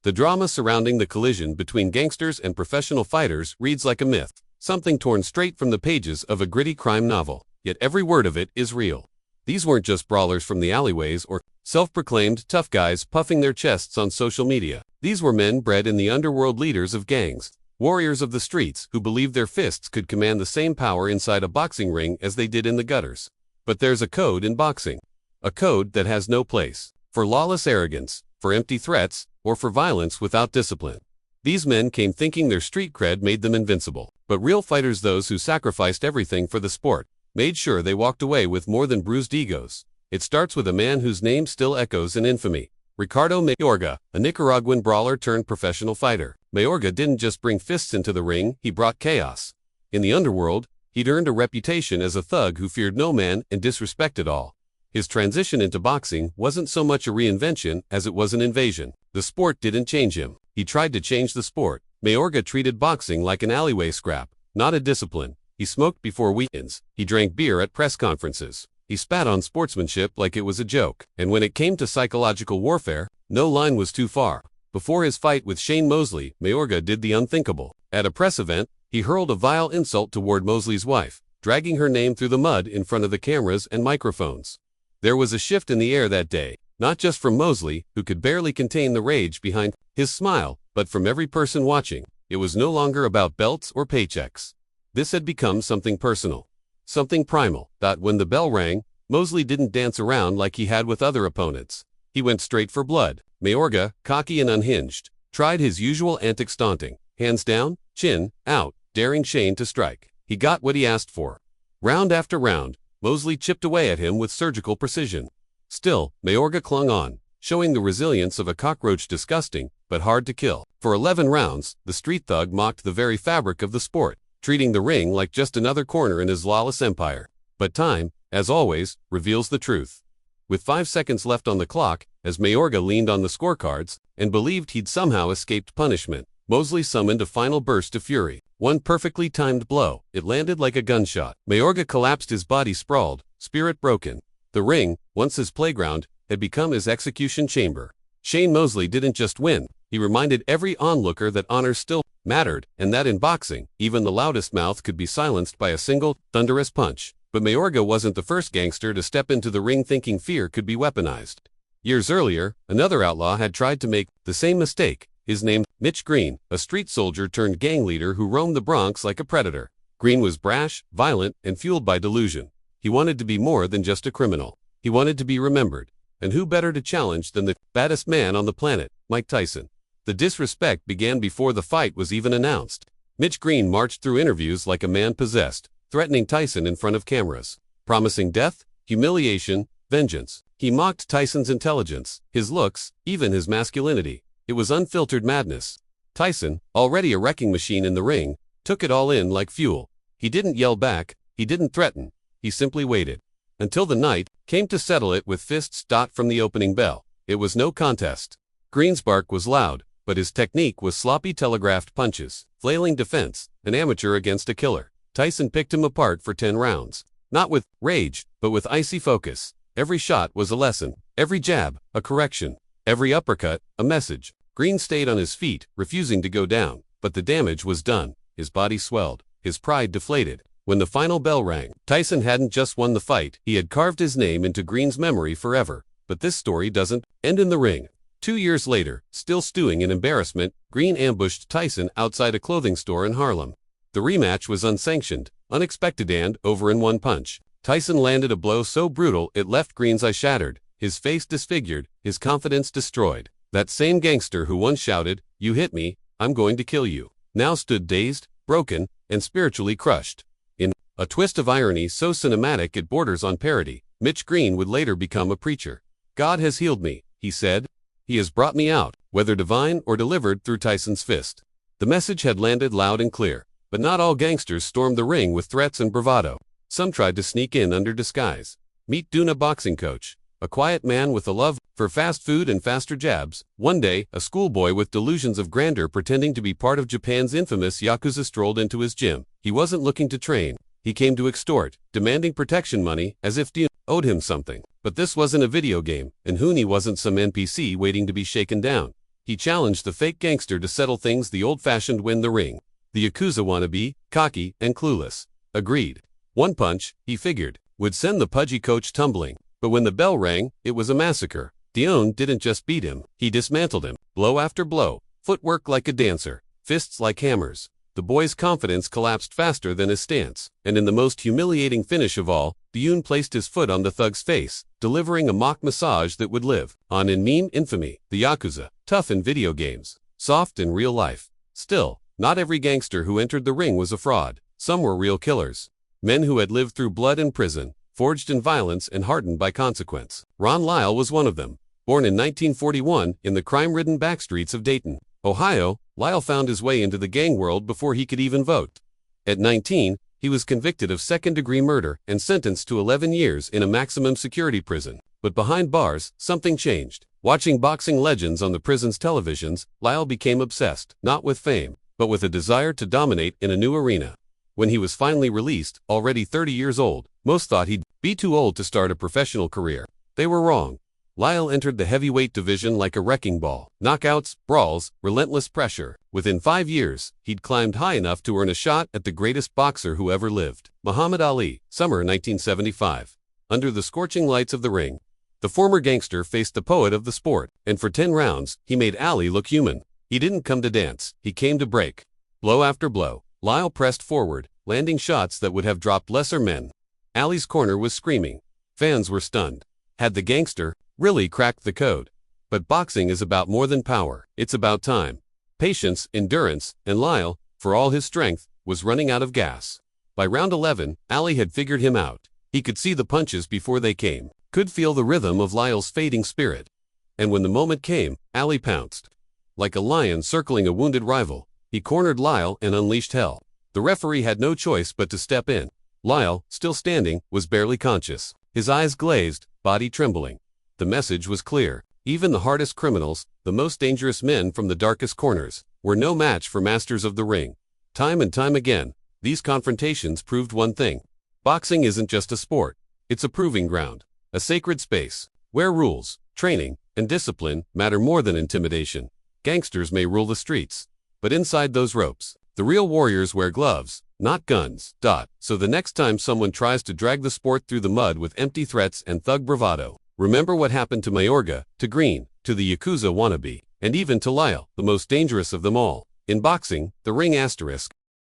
The drama surrounding the collision between gangsters and professional fighters reads like a myth, something torn straight from the pages of a gritty crime novel, yet every word of it is real. These weren't just brawlers from the alleyways or self-proclaimed tough guys puffing their chests on social media. These were men bred in the underworld, leaders of gangs, warriors of the streets who believed their fists could command the same power inside a boxing ring as they did in the gutters. But there's a code in boxing. A code that has no place for lawless arrogance, for empty threats, or for violence without discipline. These men came thinking their street cred made them invincible. But real fighters, those who sacrificed everything for the sport, made sure they walked away with more than bruised egos. It starts with a man whose name still echoes in infamy. Ricardo Mayorga, a Nicaraguan brawler turned professional fighter. Mayorga didn't just bring fists into the ring, he brought chaos. In the underworld, he'd earned a reputation as a thug who feared no man and disrespected all. His transition into boxing wasn't so much a reinvention as it was an invasion. The sport didn't change him. He tried to change the sport. Mayorga treated boxing like an alleyway scrap, not a discipline. He smoked before weekends. He drank beer at press conferences. He spat on sportsmanship like it was a joke. And when it came to psychological warfare, no line was too far. Before his fight with Shane Mosley, Mayorga did the unthinkable. At a press event, he hurled a vile insult toward Mosley's wife, dragging her name through the mud in front of the cameras and microphones. There was a shift in the air that day, not just from Mosley, who could barely contain the rage behind his smile, but from every person watching. It was no longer about belts or paychecks. This had become something personal, something primal. When the bell rang, Mosley didn't dance around like he had with other opponents. He went straight for blood. Mayorga, cocky and unhinged, tried his usual antics, taunting, hands down, chin out, daring Shane to strike. He got what he asked for. Round after round, Mosley chipped away at him with surgical precision. Still, Mayorga clung on, showing the resilience of a cockroach, disgusting, but hard to kill. For 11 rounds, the street thug mocked the very fabric of the sport, treating the ring like just another corner in his lawless empire. But time, as always, reveals the truth. With 5 seconds left on the clock, as Mayorga leaned on the scorecards and believed he'd somehow escaped punishment, Mosley summoned a final burst of fury. One perfectly timed blow. It landed like a gunshot. Mayorga collapsed, his body sprawled, spirit broken. The ring, once his playground, had become his execution chamber. Shane Mosley didn't just win. He reminded every onlooker that honor still mattered, and that in boxing, even the loudest mouth could be silenced by a single, thunderous punch. But Mayorga wasn't the first gangster to step into the ring thinking fear could be weaponized. Years earlier, another outlaw had tried to make the same mistake. His name, Mitch Green, a street soldier turned gang leader who roamed the Bronx like a predator. Green was brash, violent, and fueled by delusion. He wanted to be more than just a criminal. He wanted to be remembered. And who better to challenge than the baddest man on the planet, Mike Tyson? The disrespect began before the fight was even announced. Mitch Green marched through interviews like a man possessed, threatening Tyson in front of cameras, promising death, humiliation, vengeance. He mocked Tyson's intelligence, his looks, even his masculinity. It was unfiltered madness. Tyson, already a wrecking machine in the ring, took it all in like fuel. He didn't yell back, he didn't threaten, he simply waited. Until the night came to settle it with fists. From the opening bell, it was no contest. Green's bark was loud, but his technique was sloppy, telegraphed punches, flailing defense, an amateur against a killer. Tyson picked him apart for 10 rounds. Not with rage, but with icy focus. Every shot was a lesson, every jab, a correction, every uppercut, a message. Green stayed on his feet, refusing to go down, but the damage was done. His body swelled, his pride deflated. When the final bell rang, Tyson hadn't just won the fight, he had carved his name into Green's memory forever. But this story doesn't end in the ring. 2 years later, still stewing in embarrassment, Green ambushed Tyson outside a clothing store in Harlem. The rematch was unsanctioned, unexpected, and over in one punch. Tyson landed a blow so brutal it left Green's eye shattered, his face disfigured, his confidence destroyed. That same gangster who once shouted, "You hit me, I'm going to kill you," now stood dazed, broken, and spiritually crushed. In a twist of irony so cinematic it borders on parody, Mitch Green would later become a preacher. "God has healed me," he said. "He has brought me out, whether divine or delivered through Tyson's fist." The message had landed loud and clear, but not all gangsters stormed the ring with threats and bravado. Some tried to sneak in under disguise. Meet Duna, boxing coach, a quiet man with a love for fast food and faster jabs. One day, a schoolboy with delusions of grandeur pretending to be part of Japan's infamous Yakuza strolled into his gym. He wasn't looking to train. He came to extort, demanding protection money as if Duna owed him something. But this wasn't a video game, and Huni wasn't some NPC waiting to be shaken down. he challenged the fake gangster to settle things the old-fashioned way in the ring. The Yakuza wannabe, cocky and clueless, agreed. One punch, he figured, would send the pudgy coach tumbling. But when the bell rang, it was a massacre. Dion didn't just beat him, he dismantled him, blow after blow, footwork like a dancer, fists like hammers. The boy's confidence collapsed faster than his stance, and in the most humiliating finish of all, Dion placed his foot on the thug's face, delivering a mock massage that would live on in meme infamy. The Yakuza, tough in video games, soft in real life. Still, not every gangster who entered the ring was a fraud. Some were real killers. Men who had lived through blood and prison, forged in violence and hardened by consequence. Ron Lyle was one of them. Born in 1941 in the crime-ridden backstreets of Dayton, Ohio, Lyle found his way into the gang world before he could even vote. At 19, he was convicted of second-degree murder and sentenced to 11 years in a maximum security prison. But behind bars, something changed. Watching boxing legends on the prison's televisions, Lyle became obsessed, not with fame, but with a desire to dominate in a new arena. When he was finally released, already 30 years old, most thought he'd be too old to start a professional career. They were wrong. Lyle entered the heavyweight division like a wrecking ball. Knockouts, brawls, relentless pressure. Within 5 years, he'd climbed high enough to earn a shot at the greatest boxer who ever lived. Muhammad Ali, summer 1975. Under the scorching lights of the ring, the former gangster faced the poet of the sport, and for 10 rounds, he made Ali look human. He didn't come to dance, he came to break. Blow after blow, Lyle pressed forward, landing shots that would have dropped lesser men. Ali's corner was screaming. Fans were stunned. Had the gangster really cracked the code? But boxing is about more than power. It's about time, patience, endurance, and Lyle, for all his strength, was running out of gas. By round 11, Ali had figured him out. He could see the punches before they came, could feel the rhythm of Lyle's fading spirit. And when the moment came, Ali pounced. Like a lion circling a wounded rival, he cornered Lyle and unleashed hell. The referee had no choice but to step in. Lyle, still standing, was barely conscious. His eyes glazed, body trembling. The message was clear. Even the hardest criminals, the most dangerous men from the darkest corners, were no match for masters of the ring. Time and time again, these confrontations proved one thing. Boxing isn't just a sport. It's a proving ground. A sacred space, where rules, training, and discipline matter more than intimidation. Gangsters may rule the streets, but inside those ropes, the real warriors wear gloves, not guns. So the next time someone tries to drag the sport through the mud with empty threats and thug bravado, remember what happened to Mayorga, to Green, to the Yakuza wannabe, and even to Lyle, the most dangerous of them all. In boxing, the ring asterisk